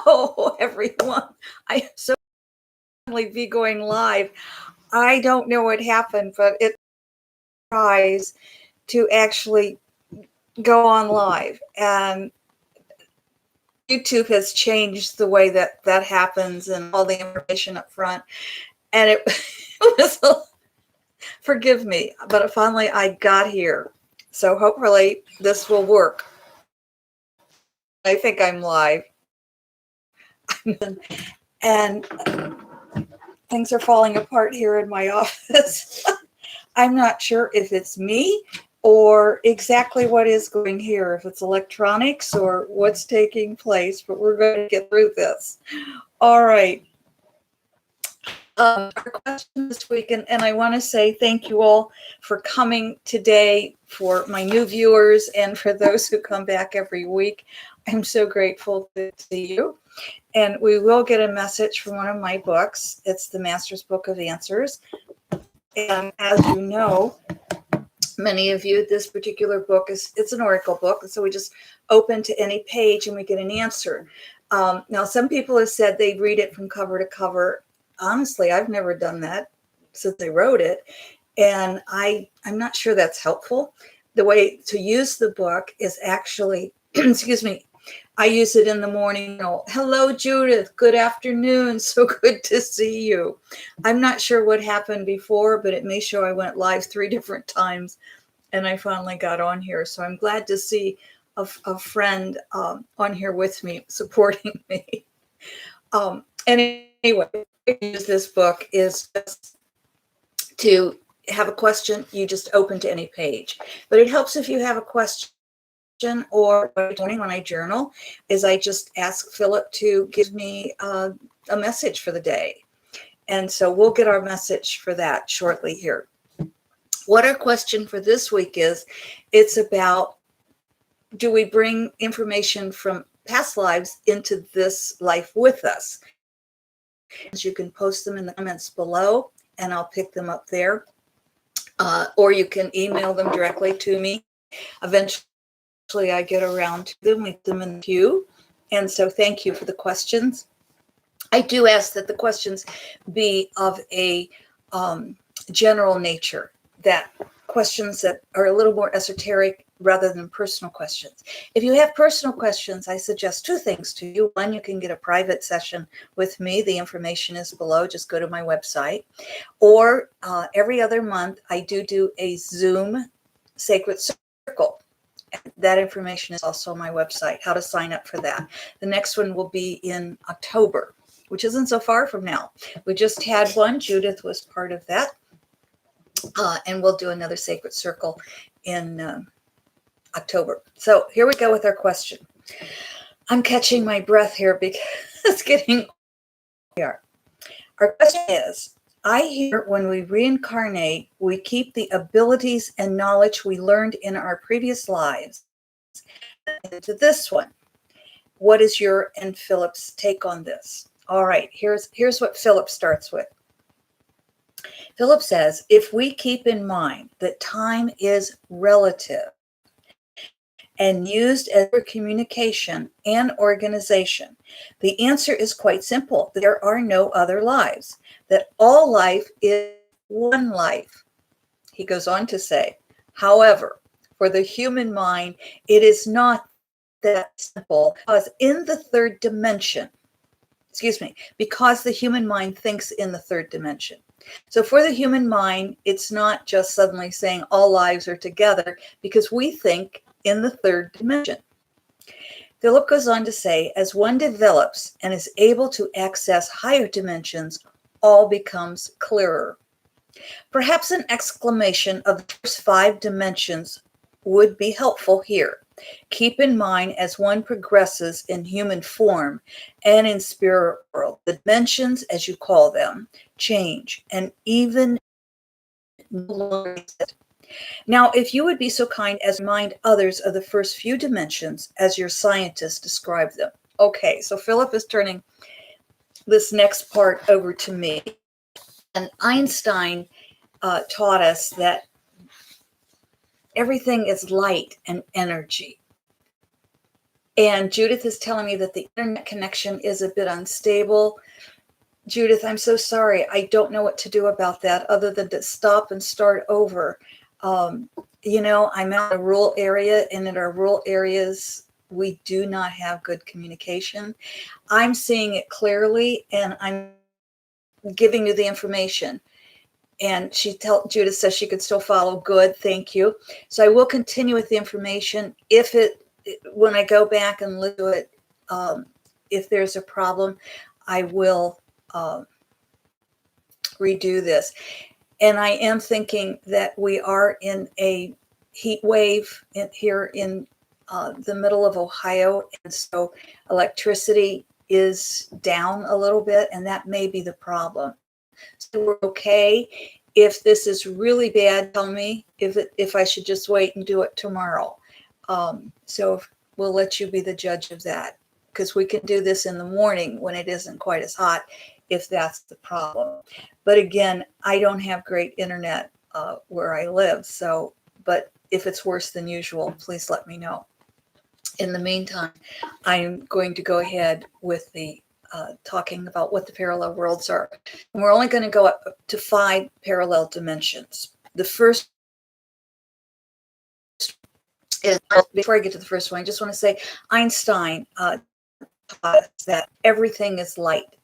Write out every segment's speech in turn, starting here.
Hello, everyone. I am so finally be going live. I don't know what happened, but it tries to actually go on live, and YouTube has changed the way that that happens and all the information up front. And it, it was, forgive me, but finally I got here. So hopefully this will work. I think I'm live. And things are falling apart here in my office. I'm not sure if it's me or exactly what is going here, if it's electronics or what's taking place, but we're going to get through this. All right. Our question this week, and I want to say thank you all for coming today, for my new viewers and for those who come back every week. I'm so grateful to see you. And we will get a message from one of my books. It's the Master's Book of Answers. And as you know, many of you, this particular book it's an oracle book. So we just open to any page and we get an answer. Now, some people have said they read it from cover to cover. Honestly, I've never done that since I wrote it. And I'm not sure that's helpful. The way to use the book is actually, excuse me, I use it in the morning. Hello, Judith. Good afternoon. So good to see you. I'm not sure what happened before, but it may show I went live 3 different times and I finally got on here. So I'm glad to see a friend on here with me, supporting me. Anyway, use this book is just to have a question. You just open to any page, but it helps if you have a question. Or when I journal is I just ask Phillip to give me a message for the day. And so we'll get our message for that shortly here. What our question for this week is, it's about, do we bring information from past lives into this life with us? You can post them in the comments below and I'll pick them up there. Or you can email them directly to me. Eventually, I get around to them, we put them in the queue. And so thank you for the questions. I do ask that the questions be of a general nature, that questions that are a little more esoteric rather than personal questions. If you have personal questions, I suggest 2 things to you. One, you can get a private session with me. The information is below. Just go to my website. Or every other month, I do a Zoom Sacred Circle. That information is also on my website, how to sign up for that. The next one will be in October, which isn't so far from now. We just had one. Judith was part of that. And we'll do another Sacred Circle in October. So here we go with our question. I'm catching my breath here because it's getting here. Our question is, I hear when we reincarnate, we keep the abilities and knowledge we learned in our previous lives into this one. What is your and Philip's take on this? All right, here's what Philip starts with. Philip says, if we keep in mind that time is relative and used as for communication and organization, the answer is quite simple. There are no other lives, that all life is one life. He goes on to say, however, for the human mind, it is not that simple, because in the 3rd dimension, because the human mind thinks in the 3rd dimension. So for the human mind, it's not just suddenly saying all lives are together, because we think in the 3rd dimension. Philip goes on to say, as one develops and is able to access higher dimensions, all becomes clearer. Perhaps an exclamation of the first 5 dimensions would be helpful here. Keep in mind, as one progresses in human form and in spirit world, the dimensions, as you call them, change and even no longer exist. Now, if you would be so kind as to remind others of the first few dimensions as your scientists describe them. Okay, so Philip is turning this next part over to me. And Einstein taught us that everything is light and energy. And Judith is telling me that the internet connection is a bit unstable. Judith, I'm so sorry. I don't know what to do about that other than to stop and start over. You know, I'm out in a rural area, and in our rural areas, we do not have good communication. I'm seeing it clearly, and I'm giving you the information. And Judith says she could still follow. Good, thank you. So I will continue with the information. When I go back and look at it, if there's a problem, I will redo this. And I am thinking that we are in a heat wave here in the middle of Ohio. And so electricity is down a little bit, and that may be the problem. So we're okay. If this is really bad, tell me if I should just wait and do it tomorrow. So we'll let you be the judge of that, because we can do this in the morning when it isn't quite as hot, if that's the problem. But again, I don't have great internet where I live. So, but if it's worse than usual, please let me know. In the meantime, I'm going to go ahead with the talking about what the parallel worlds are. And we're only going to go up to 5 parallel dimensions. The first is, before I get to the first one, I just want to say Einstein taught us that everything is light,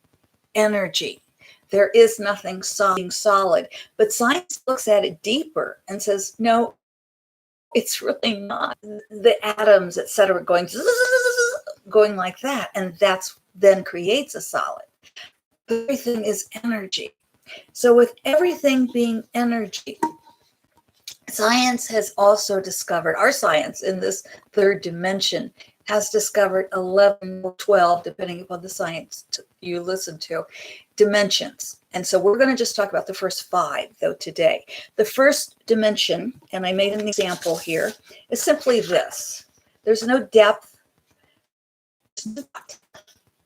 energy. There is nothing solid. But science looks at it deeper and says, no, it's really not. The atoms, etc., going like that, and that's then creates a solid. Everything is energy. So with everything being energy, science has also discovered, our science in this third dimension has discovered 11 or 12, depending upon the science you listen to, dimensions. And so we're going to just talk about the first 5, though, today. The first dimension, and I made an example here, is simply this. There's no depth.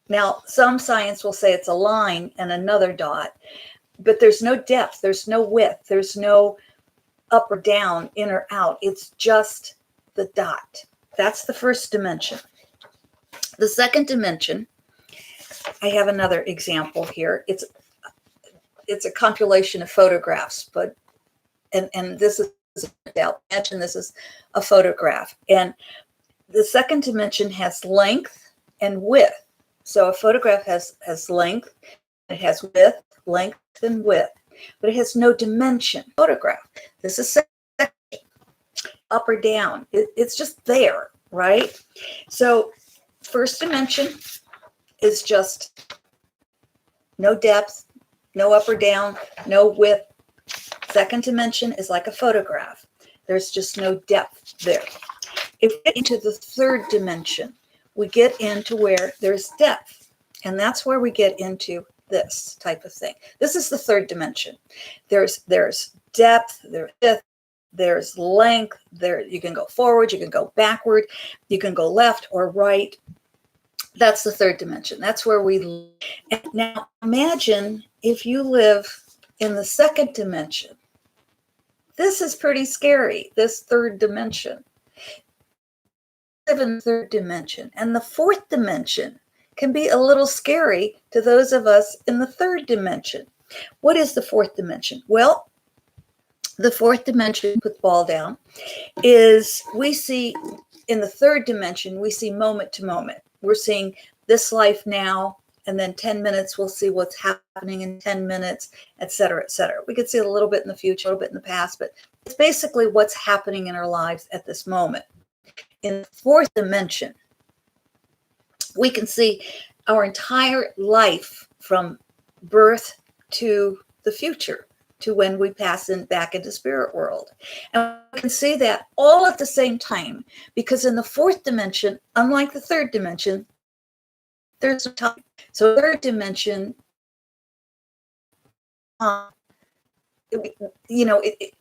Now, some science will say it's a line and another dot, but there's no depth, there's no width, there's no up or down, in or out. It's just the dot. That's the first dimension. The second dimension, I have another example here. It's a compilation of photographs, but and this is imagine this is a photograph. And the second dimension has length and width. So a photograph has length, it has width, length, and width, but it has no dimension. Photograph. This is section, up or down. It's just there, right? So first dimension is just no depth, no up or down, no width. Second dimension is like a photograph. There's just no depth there. If we get into the third dimension, we get into where there's depth. And that's where we get into this type of thing. This is the third dimension. There's depth, there's width, there's length. There you can go forward, you can go backward, you can go left or right. That's the third dimension. That's where we live. And now imagine if you live in the second dimension. This is pretty scary, this third dimension. Live in the third dimension. And the fourth dimension can be a little scary to those of us in the third dimension. What is the fourth dimension? Well, the fourth dimension, put the ball down, is we see in the third dimension, we see moment to moment. We're seeing this life now, and then 10 minutes, we'll see what's happening in 10 minutes, et cetera, et cetera. We could see a little bit in the future, a little bit in the past, but it's basically what's happening in our lives at this moment. In the fourth dimension, we can see our entire life from birth to the future, to when we pass back into spirit world. And we can see that all at the same time, because in the fourth dimension, unlike the third dimension, there's no time. So third dimension,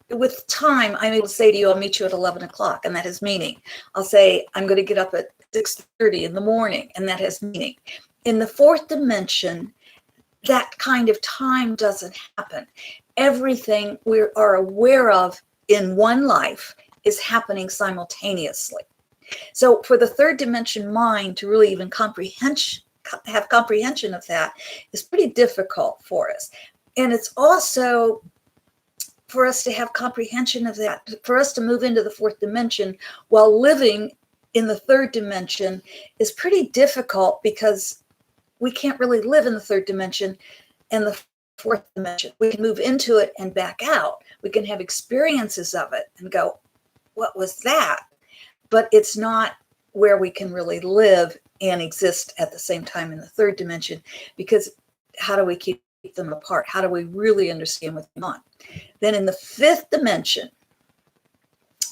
with time, I'm able to say to you, I'll meet you at 11 o'clock, and that has meaning. I'll say, I'm going to get up at 6:30 in the morning, and that has meaning. In the fourth dimension, that kind of time doesn't happen. Everything we are aware of in one life is happening simultaneously. So for the third dimension mind to really even have comprehension of that is pretty difficult for us. And it's also for us to have comprehension of that, for us to move into the fourth dimension while living in the third dimension is pretty difficult, because we can't really live in the third dimension and the fourth dimension. We can move into it and back out. We can have experiences of it and go, what was that? But it's not where we can really live and exist at the same time in the third dimension, because how do we keep them apart? How do we really understand what's going on? Then in the fifth dimension,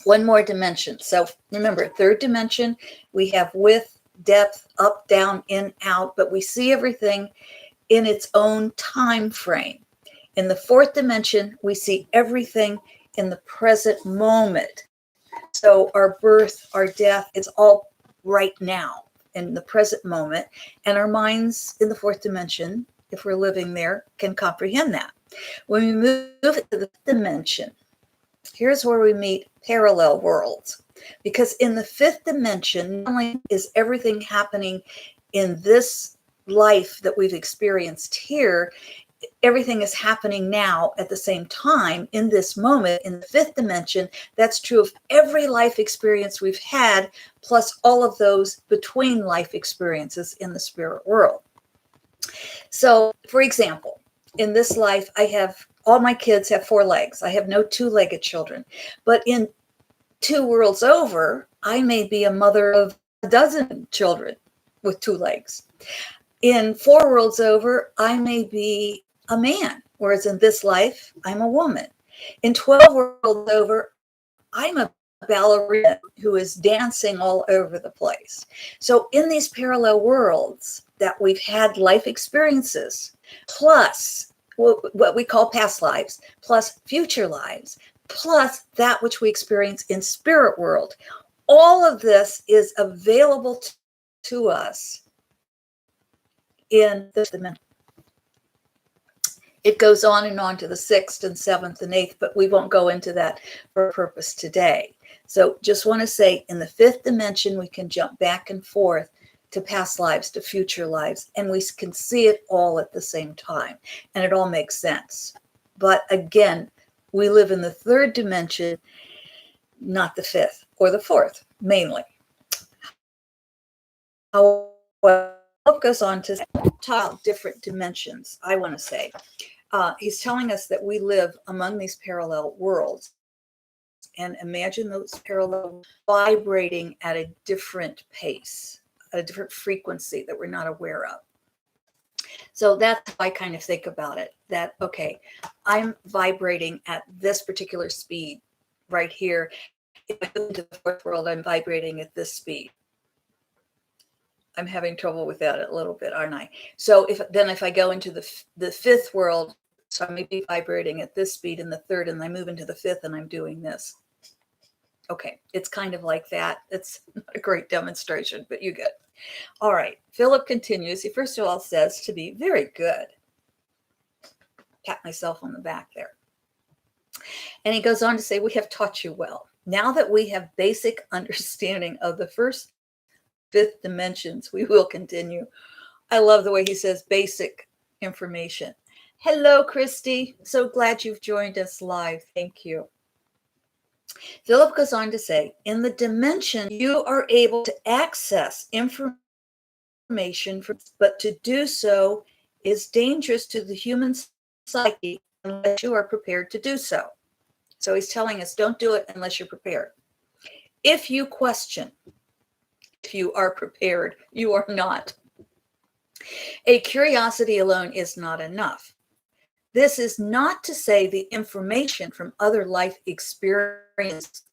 one more dimension. So remember, third dimension, we have width, depth, up, down, in, out, but we see everything in its own time frame. In the fourth dimension, we see everything in the present moment. So our birth, our death, it's all right now in the present moment. And our minds in the fourth dimension, if we're living there, can comprehend that. When we move to the fifth dimension, here's where we meet parallel worlds. Because in the fifth dimension, not only is everything happening in this life that we've experienced here, everything is happening now at the same time in this moment in the fifth dimension. That's true of every life experience we've had, plus all of those between life experiences in the spirit world. So, for example, in this life, all my kids have 4 legs. I have no 2-legged children. But in 2 worlds over, I may be a mother of a dozen children with 2 legs. In 4 worlds over, I may be a man, whereas in this life, I'm a woman. In 12 worlds over, I'm a ballerina who is dancing all over the place. So in these parallel worlds that we've had life experiences, plus what we call past lives, plus future lives, plus that which we experience in spirit world, all of this is available to us in this dimension. It goes on and on to the 6th and 7th and 8th, but we won't go into that for a purpose today. So just want to say, in the 5th dimension, we can jump back and forth to past lives, to future lives, and we can see it all at the same time, and it all makes sense. But again, we live in the 3rd dimension, not the 5th or the 4th, mainly. However, Phillip goes on to talk different dimensions, I want to say. He's telling us that we live among these parallel worlds, and imagine those parallel vibrating at a different pace, at a different frequency that we're not aware of. So that's how I kind of think about it, that, okay, I'm vibrating at this particular speed right here. If I go into the 4th world, I'm vibrating at this speed. I'm having trouble with that a little bit, aren't I? So if I go into the 5th world, so I may be vibrating at this speed in the 3rd, and I move into the 5th and I'm doing this. Okay, it's kind of like that. It's not a great demonstration, but you get it. All right, Phillip continues. He first of all says to be very good. Pat myself on the back there. And he goes on to say, we have taught you well. Now that we have basic understanding of the first 5th dimensions, we will continue. I love the way he says basic information. Hello, Christy. So glad you've joined us live. Thank you. Phillip goes on to say, in the dimension, you are able to access information, but to do so is dangerous to the human psyche unless you are prepared to do so. So he's telling us, don't do it unless you're prepared. If you question, if you are prepared, you are not. A curiosity alone is not enough. This is not to say the information from other life experiences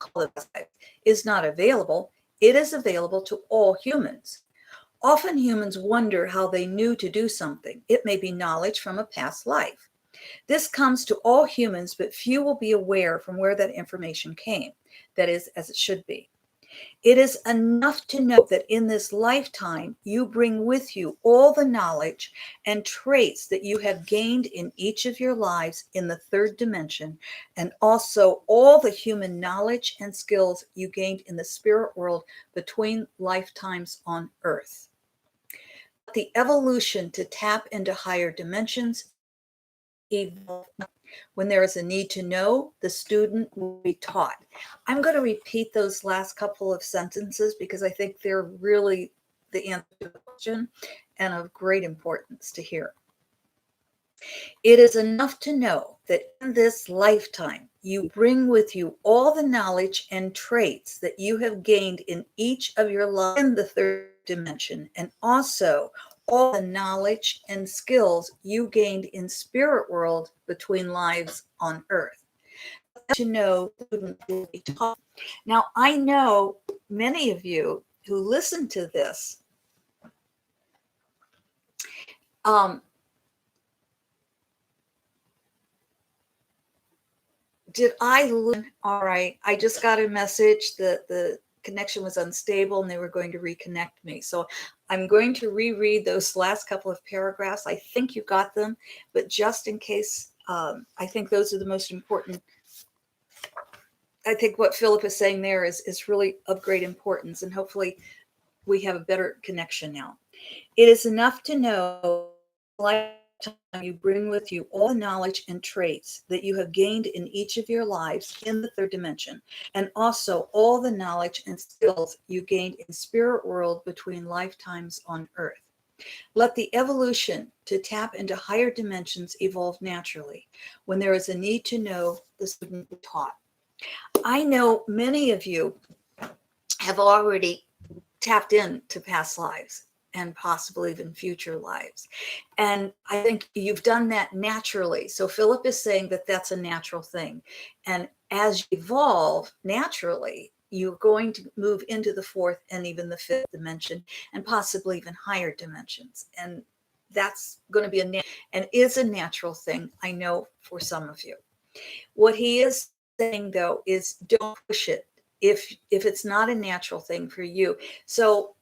is not available. It is available to all humans. Often humans wonder how they knew to do something. It may be knowledge from a past life. This comes to all humans, but few will be aware from where that information came. That is, as it should be. It is enough to know that in this lifetime, you bring with you all the knowledge and traits that you have gained in each of your lives in the third dimension, and also all the human knowledge and skills you gained in the spirit world between lifetimes on earth. The evolution to tap into higher dimensions evolve. When there is a need to know, the student will be taught. I'm going to repeat those last couple of sentences because I think they're really the answer to the question and of great importance to hear. It is enough to know that in this lifetime, you bring with you all the knowledge and traits that you have gained in each of your lives in the third dimension, and also all the knowledge and skills you gained in spirit world between lives on earth. To know, will be taught. Now, I know many of you who listen to this did I lose? All right. I just got a message that the connection was unstable and they were going to reconnect me. So I'm going to reread those last couple of paragraphs. I think you got them, but just in case, I think those are the most important. I think what Phillip is saying there is really of great importance, and hopefully we have a better connection now. It is enough to know, lifetime you bring with you all the knowledge and traits that you have gained in each of your lives in the third dimension, and also all the knowledge and skills you gained in spirit world between lifetimes on earth. Let the evolution to tap into higher dimensions evolve naturally. When there is a need to know, the student will be taught. I know many of you have already tapped into past lives and possibly even future lives. And I think you've done that naturally. So Phillip is saying that that's a natural thing. And as you evolve naturally, you're going to move into the fourth and even the fifth dimension, and possibly even higher dimensions. And that's going to be and is a natural thing, I know, for some of you. What he is saying, though, is don't push it if it's not a natural thing for you. So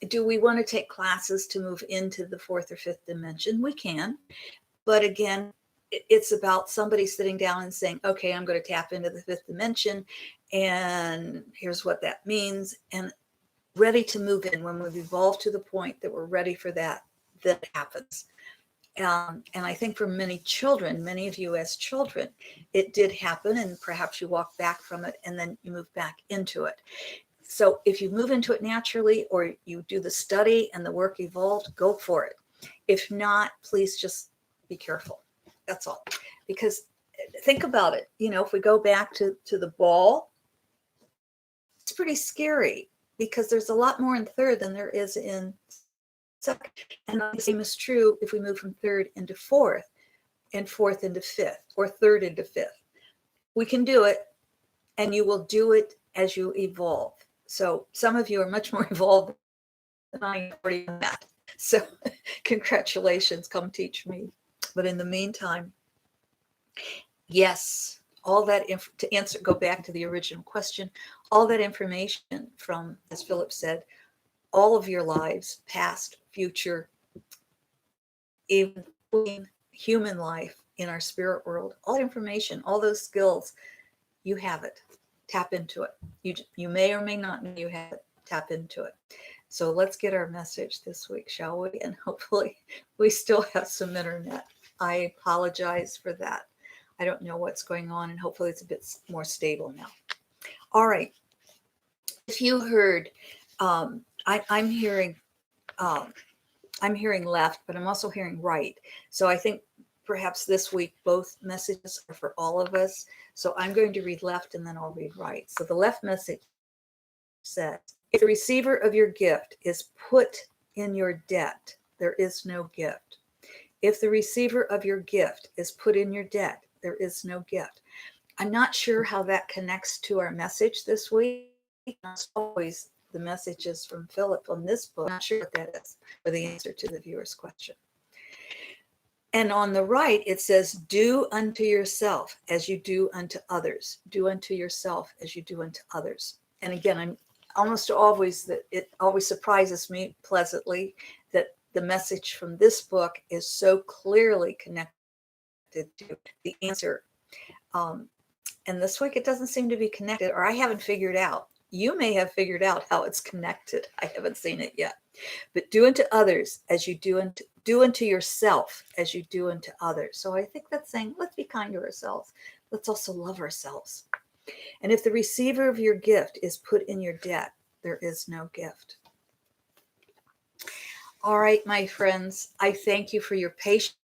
do we want to take classes to move into the fourth or fifth dimension? We can. But again, it's about somebody sitting down and saying, okay, I'm going to tap into the fifth dimension, and here's what that means, and ready to move in. When we've evolved to the point that we're ready for that, that happens. And I think for many children, many of you as children, it did happen, and perhaps you walk back from it and then you move back into it. So if you move into it naturally, or you do the study and the work evolved, go for it. If not, please just be careful. That's all. Because think about it. You know, if we go back to the ball, it's pretty scary because there's a lot more in third than there is in second. And the same is true if we move from third into fourth, and fourth into fifth, or third into fifth. We can do it, and you will do it as you evolve. So some of you are much more evolved than I am already on that. So congratulations, come teach me. But in the meantime, yes, all that to answer, go back to the original question, all that information from, as Phillip said, all of your lives, past, future, even human life in our spirit world, all that information, all those skills, you have it. Tap into it. You may or may not know you have it. Tap into it. So let's get our message this week, shall we? And hopefully we still have some internet. I apologize for that. I don't know what's going on, and hopefully it's a bit more stable now. All right. If you heard, I'm hearing left, but I'm also hearing right. So I think perhaps this week both messages are for all of us. So I'm going to read left and then I'll read right. So the left message says, if the receiver of your gift is put in your debt, there is no gift. If the receiver of your gift is put in your debt, there is no gift. I'm not sure how that connects to our message this week. As always, the messages from Phillip on this book. I'm not sure what that is for the answer to the viewer's question. And on the right, it says, do unto yourself as you do unto others. Do unto yourself as you do unto others. And again, almost always that it always surprises me pleasantly that the message from this book is so clearly connected to the answer. Um, and this week it doesn't seem to be connected, or I haven't figured out. You may have figured out how it's connected. I haven't seen it yet. But do unto others as you do unto yourself as you do unto others. So I think that's saying, let's be kind to ourselves. Let's also love ourselves. And if the receiver of your gift is put in your debt, there is no gift. All right, my friends, I thank you for your patience.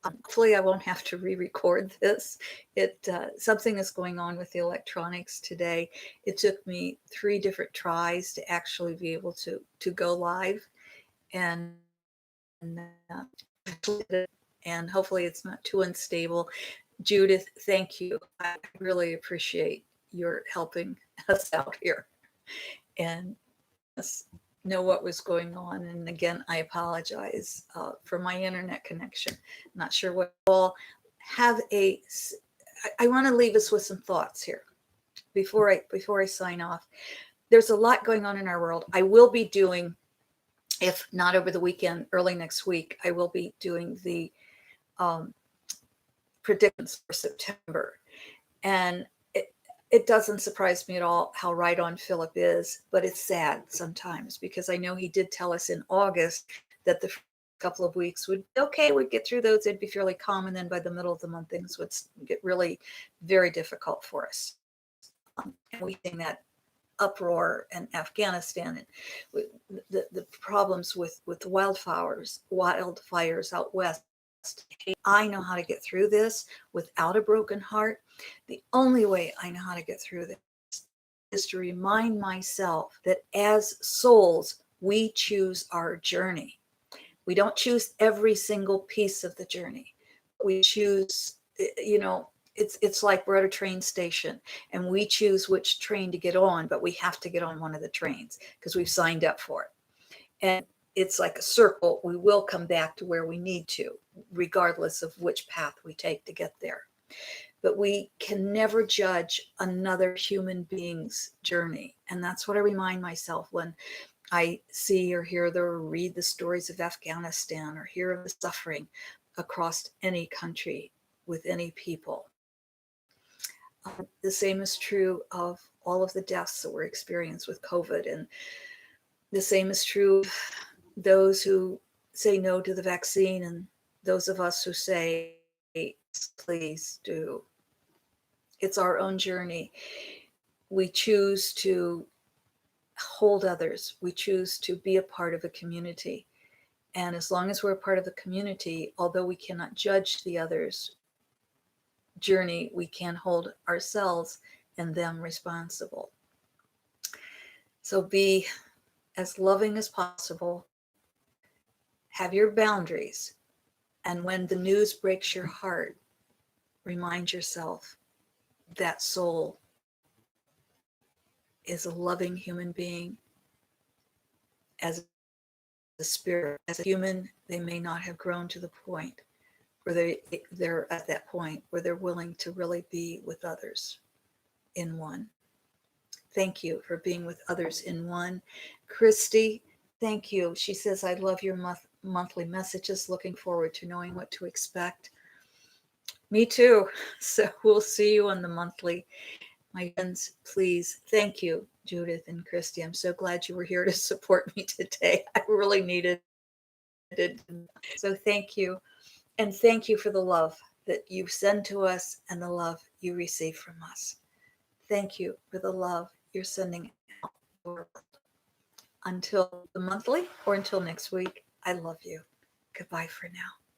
Hopefully I won't have to re-record this. Something is going on with the electronics today. It took me 3 different tries to actually be able to go live, and and hopefully it's not too unstable. Judith, thank you. I really appreciate your helping us out here and us know what was going on. And again, I apologize for my internet connection. Not sure what all have a. I want to leave us with some thoughts here before I sign off. There's a lot going on in our world. I will be doing, if not over the weekend, early next week, I will be doing the predictions for September. And it doesn't surprise me at all how right on Phillip is, but it's sad sometimes because I know he did tell us in August that the couple of weeks we'd get through those, it'd be fairly calm, and then by the middle of the month things would get really very difficult for us. And we think that uproar in Afghanistan and the problems with the wildfires out west. I know how to get through this without a broken heart. The only way I know how to get through this is to remind myself that as souls, we choose our journey. We don't choose every single piece of the journey. We choose, it's like we're at a train station and we choose which train to get on, but we have to get on one of the trains because we've signed up for it. And it's like a circle. We will come back to where we need to, regardless of which path we take to get there. But we can never judge another human being's journey. And that's what I remind myself when I see or hear or read the stories of Afghanistan or hear of the suffering across any country with any people. The same is true of all of the deaths that were experienced with COVID. And the same is true of those who say no to the vaccine and those of us who say, please do. It's our own journey. We choose to hold others. We choose to be a part of a community. And as long as we're a part of a community, although we cannot judge the other's journey, we can hold ourselves and them responsible. So be as loving as possible. Have your boundaries. And when the news breaks your heart, remind yourself that soul is a loving human being. As a spirit, as a human, they may not have grown to the point where they're at that point where they're willing to really be with others in one. Thank you for being with others in one. Christy, thank you. She says, I love your monthly messages. Looking forward to knowing what to expect. Me too. So we'll see you on the monthly. My friends, please, thank you, Judith and Christy. I'm so glad you were here to support me today. I really needed it. So thank you. And thank you for the love that you send to us and the love you receive from us. Thank you for the love you're sending out the world. Until the monthly or until next week, I love you. Goodbye for now.